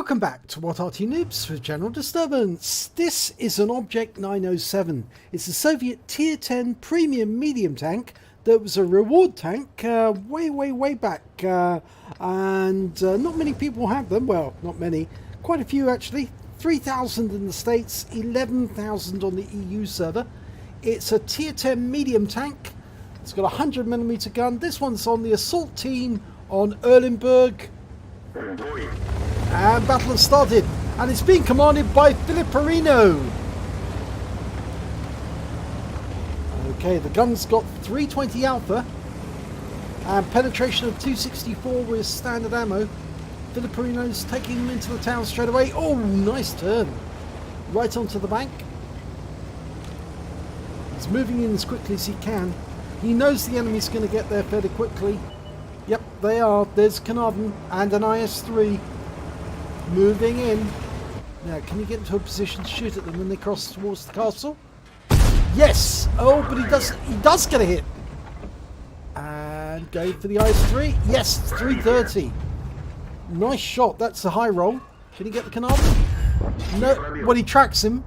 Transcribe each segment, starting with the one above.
Welcome back to What Arty Noobs with General Disturbance. This is an Object 907. It's a Soviet Tier 10 premium medium tank that was a reward tank way back. And not many people have them. Well, not many. Quite a few actually. 3,000 in the States, 11,000 on the EU server. It's a Tier 10 medium tank. It's got a 100mm gun. This one's on the assault team on Erlenberg. And battle has started, and it's being commanded by Filipperino. Okay, the gun's got 320 alpha and penetration of 264 with standard ammo. Filipperino's taking him into the town straight away. Oh, nice turn. Right onto the bank. He's moving in as quickly as he can. He knows the enemy's going to get there fairly quickly. Yep, they are. There's Carnarvon and an IS-3 moving in. Now, can you get into a position to shoot at them when they cross towards the castle? Yes! Oh, but he does get a hit. And go for the IS-3. Yes, 330. Nice shot. That's a high roll. Can he get the Carnarvon? No. Well, he tracks him.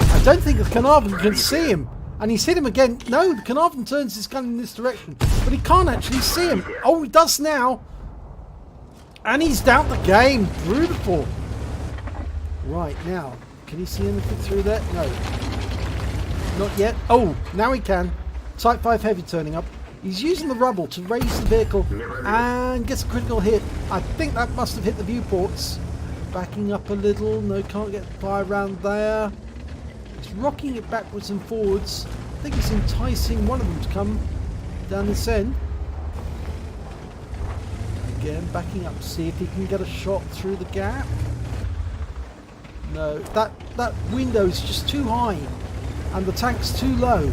I don't think the Carnarvon can see him. And he's hit him again. No, the Carnarvon turns his gun in this direction. But he can't actually see him. Oh, he does now. And he's down the game. Beautiful. Right, now. Can he see anything through there? No. Not yet. Oh, now he can. Type 5 Heavy turning up. He's using the rubble to raise the vehicle and gets a critical hit. I think that must have hit the viewports. Backing up a little. No, can't get fire around there. He's rocking it backwards and forwards. I think he's enticing one of them to come down this end. Again, backing up to see if he can get a shot through the gap. No, that window is just too high and the tank's too low.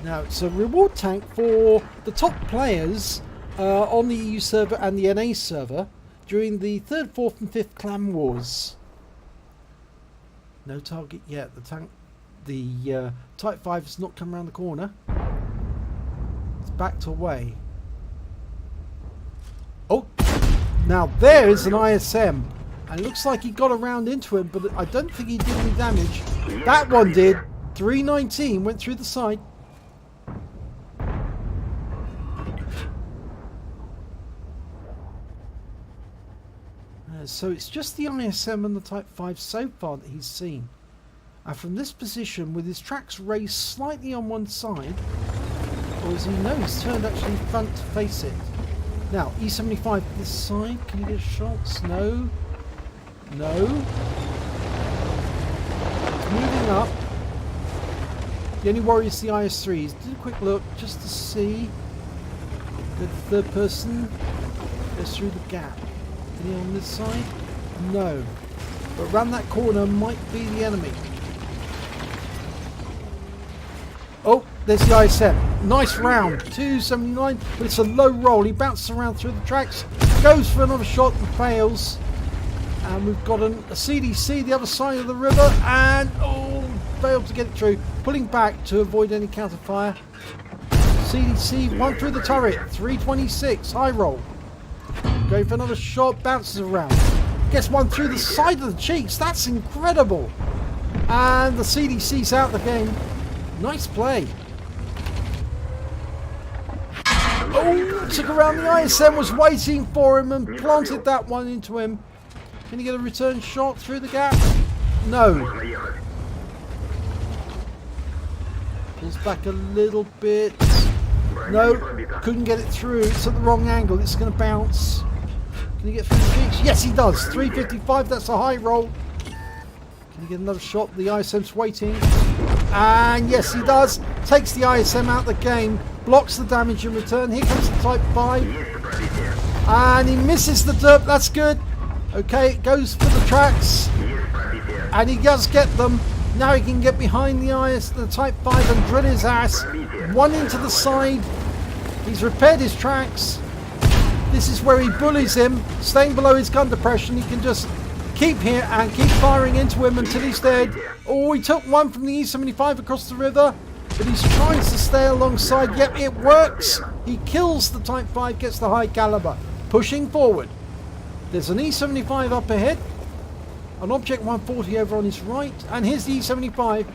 Now, it's a reward tank for the top players on the EU server and the NA server during the 3rd, 4th and 5th clan wars. No target yet. The Type 5 has not come around the corner. It's backed away. Oh, now there is an ISM. And it looks like he got around into him, but I don't think he did any damage. That one did. 319 went through the side. So it's just the ISM and the Type 5 so far that he's seen. And from this position, with his tracks raised slightly on one side, or as he knows, turned actually front to face it. Now, E75 this side, can he get shots? No. No. It's moving up. The only worry is the IS-3s. Do a quick look just to see that the third person goes through the gap. Any on this side? No. But around that corner might be the enemy. Oh, there's the ISM. Nice round. 279, but it's a low roll. He bounces around through the tracks, goes for another shot and fails. And we've got a CDC the other side of the river, and oh, failed to get it through. Pulling back to avoid any counterfire. CDC, one through the turret. 326, high roll. Going for another shot, bounces around. Gets one through the side of the cheeks. That's incredible. And the CDC's out the game. Nice play. Oh, took around the ISM, was waiting for him and planted that one into him. Can he get a return shot through the gap? No. Pulls back a little bit. No, couldn't get it through. It's at the wrong angle. It's going to bounce. Can he get through the cheeks? Yes, he does. 355. That's a high roll. Can he get another shot? The ISM's waiting. And yes, he does. Takes the ISM out of the game. Blocks the damage in return. Here comes the Type 5. And he misses the derp. That's good. Okay, goes for the tracks. And he does get them. Now he can get behind the Type 5 and drill his ass. One into the side. He's repaired his tracks. This is where he bullies him. Staying below his gun depression, he can just keep here and keep firing into him until he's dead. Oh, he took one from the E75 across the river. But he's trying to stay alongside. Yep, it works. He kills the Type 5, gets the high caliber. Pushing forward. There's an E75 up ahead. An Object 140 over on his right. And here's the E75.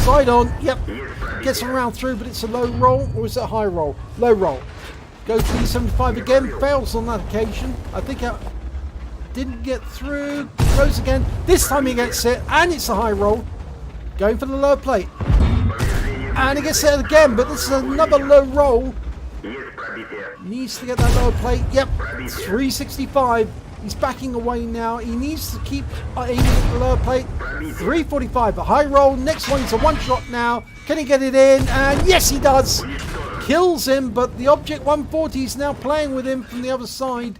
Side on. Yep. Gets around through, but it's a low roll. Or is it a high roll? Low roll. Goes to E75 again. Fails on that occasion. I think I didn't get through. Goes again. This time he gets it. And it's a high roll. Going for the lower plate. And he gets it again. But this is another low roll. Needs to get that lower plate. Yep. 365. He's backing away now. He needs to keep aiming at the lower plate. 345. A high roll. Next one is a one shot now. Can he get it in? And yes, he does. Kills him, but the Object 140 is now playing with him from the other side.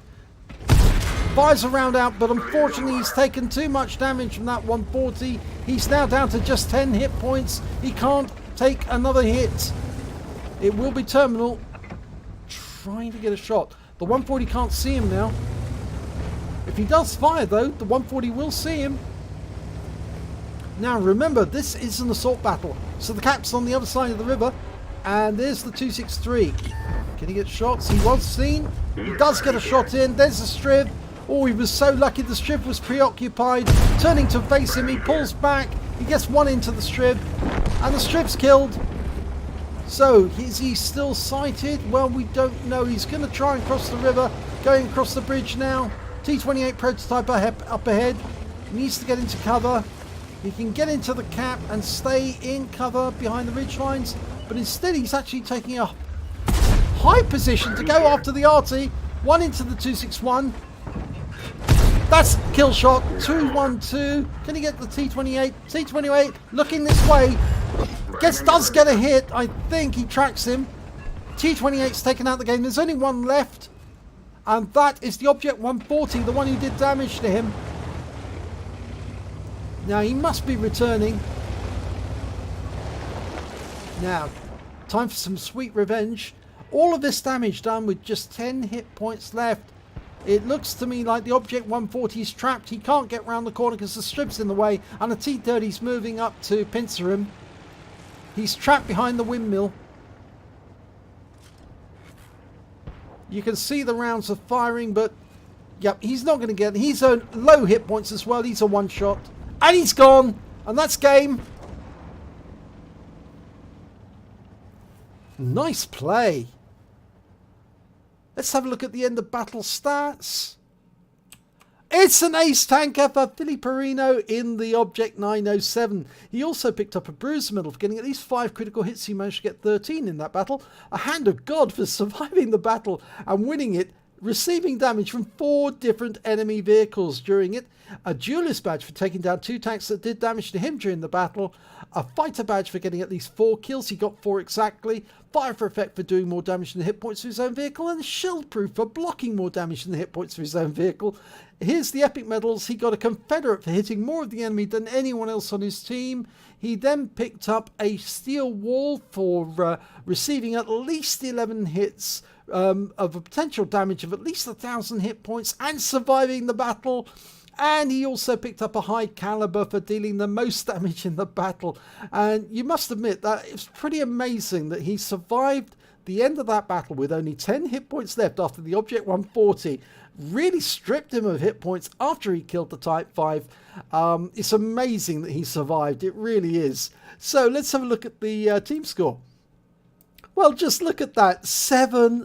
Fires a round out, but unfortunately he's taken too much damage from that 140. He's now down to just 10 hit points. He can't take another hit. It will be terminal. Trying to get a shot. The 140 can't see him now. If he does fire though, the 140 will see him. Now remember, this is an assault battle. So the cap's on the other side of the river. And there's the 263. Can he get shots? He was seen. He does get a shot in. There's the strib. Oh, he was so lucky. The strib was preoccupied. Turning to face him, he pulls back. He gets one into the strib. And the strib's killed. So, is he still sighted? Well, we don't know. He's going to try and cross the river. Going across the bridge now. T-28 prototype up ahead. Needs to get into cover. He can get into the cap and stay in cover behind the ridge lines. But instead he's actually taking a high position to go after the Arty. One into the 261. That's kill shot. 212. Can he get the T-28? T-28 looking this way. Does get a hit. I think he tracks him. T-28's taken out the game. There's only one left. And that is the Object 140, the one who did damage to him. Now he must be returning. Now, time for some sweet revenge. All of this damage done with just 10 hit points left. It looks to me like the Object 140 is trapped. He can't get round the corner because the strip's in the way. And the T-30's moving up to pincer him. He's trapped behind the windmill. You can see the rounds are firing, but yep, he's not going to get it. He's on low hit points as well. He's a one shot. And he's gone. And that's game. Nice play. Let's have a look at the end of battle stats. It's an ace tanker for Philly Perino in the Object 907. He also picked up a bruiser medal for getting at least 5 critical hits. He managed to get 13 in that battle. A hand of God for surviving the battle and winning it, receiving damage from 4 different enemy vehicles during it. A duelist badge for taking down 2 tanks that did damage to him during the battle. A fighter badge for getting at least 4 kills. He got 4 exactly. Fire for effect for doing more damage than the hit points of his own vehicle. And shield proof for blocking more damage than the hit points of his own vehicle. Here's the epic medals. He got a Confederate for hitting more of the enemy than anyone else on his team. He then picked up a steel wall for receiving at least 11 hits of a potential damage of at least 1,000 hit points and surviving the battle. And he also picked up a high caliber for dealing the most damage in the battle. And you must admit that it's pretty amazing that he survived the end of that battle with only 10 hit points left after the Object 140 really stripped him of hit points after he killed the Type 5. It's amazing that he survived. It really is. So let's have a look at the team score. Well, just look at that.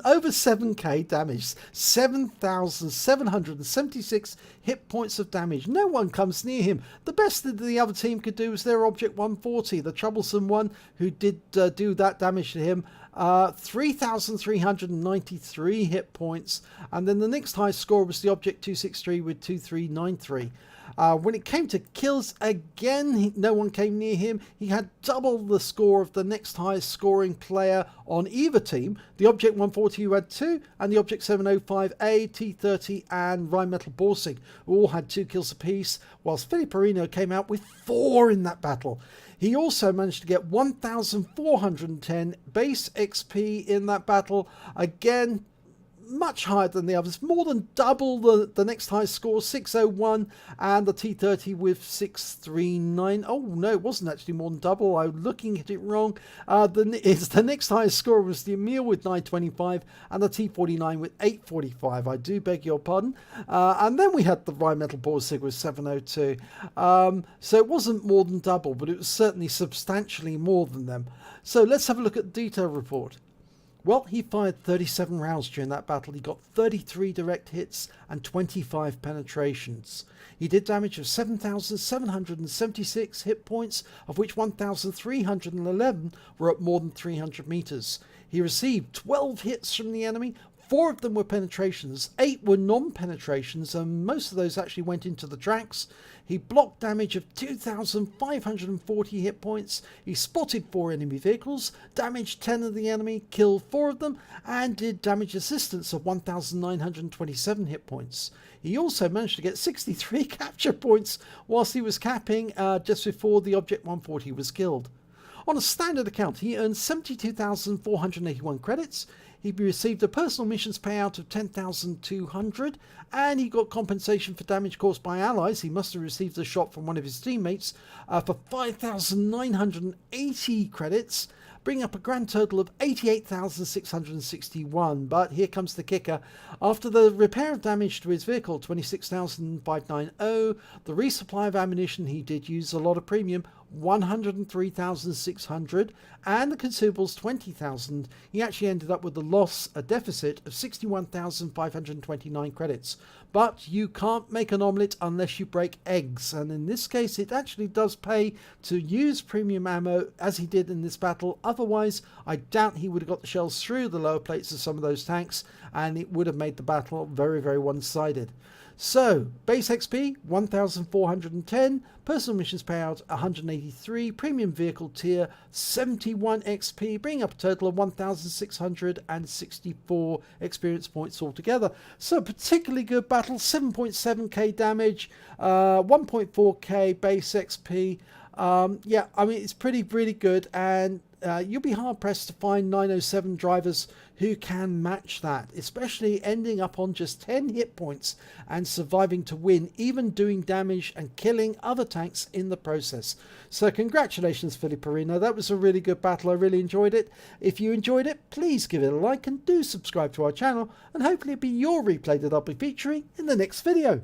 Over 7k damage. 7,776 hit points of damage. No one comes near him. The best that the other team could do was their Object 140, the troublesome one who did do that damage to him. 3,393 hit points. And then the next highest score was the Object 263 with 2,393. When it came to kills, again, no one came near him. He had double the score of the next highest scoring player on either team. The Object 140 who had 2, and the Object 705A, T30 and Rheinmetall Borsig all had 2 kills apiece, whilst Philly Perino came out with 4 in that battle. He also managed to get 1,410 base XP in that battle. Again, much higher than the others, more than double the next highest score, 601, and the T30 with 639. Oh no, it wasn't actually more than double. I'm looking at it wrong. The next highest score was the Emil with 925 and the T49 with 845. I do beg your pardon. And then we had the Rheinmetall Borsig with 702. So it wasn't more than double, but it was certainly substantially more than them. So let's have a look at the detail report. Well, he fired 37 rounds during that battle. He got 33 direct hits and 25 penetrations. He did damage of 7,776 hit points, of which 1,311 were at more than 300 meters. He received 12 hits from the enemy. 4 of them were penetrations, 8 were non-penetrations, and most of those actually went into the tracks. He blocked damage of 2,540 hit points. He spotted 4 enemy vehicles, damaged 10 of the enemy, killed 4 of them, and did damage assistance of 1,927 hit points. He also managed to get 63 capture points whilst he was capping just before the Object 140 was killed. On a standard account, he earned 72,481 credits. He received a personal missions payout of 10,200, and he got compensation for damage caused by allies. He must have received a shot from one of his teammates for 5,980 credits, bringing up a grand total of 88,661. But here comes the kicker. After the repair of damage to his vehicle, 26,590, the resupply of ammunition, he did use a lot of premium, 103,600, and the consumables 20,000. He actually ended up with a deficit of 61,529 credits. But you can't make an omelette unless you break eggs, and in this case it actually does pay to use premium ammo as he did in this battle. Otherwise I doubt he would have got the shells through the lower plates of some of those tanks, and it would have made the battle very, very one-sided. So, base XP 1,410, personal missions payout 183, premium vehicle tier 71 XP, bringing up a total of 1,664 experience points altogether. So, particularly good battle, 7.7k damage, 1.4k base XP. Yeah, I mean, it's really good, and you'll be hard pressed to find 907 drivers who can match that, especially ending up on just 10 hit points and surviving to win, even doing damage and killing other tanks in the process. So congratulations, Filiperino. That was a really good battle. I really enjoyed it. If you enjoyed it, please give it a like and do subscribe to our channel, and hopefully it'll be your replay that I'll be featuring in the next video.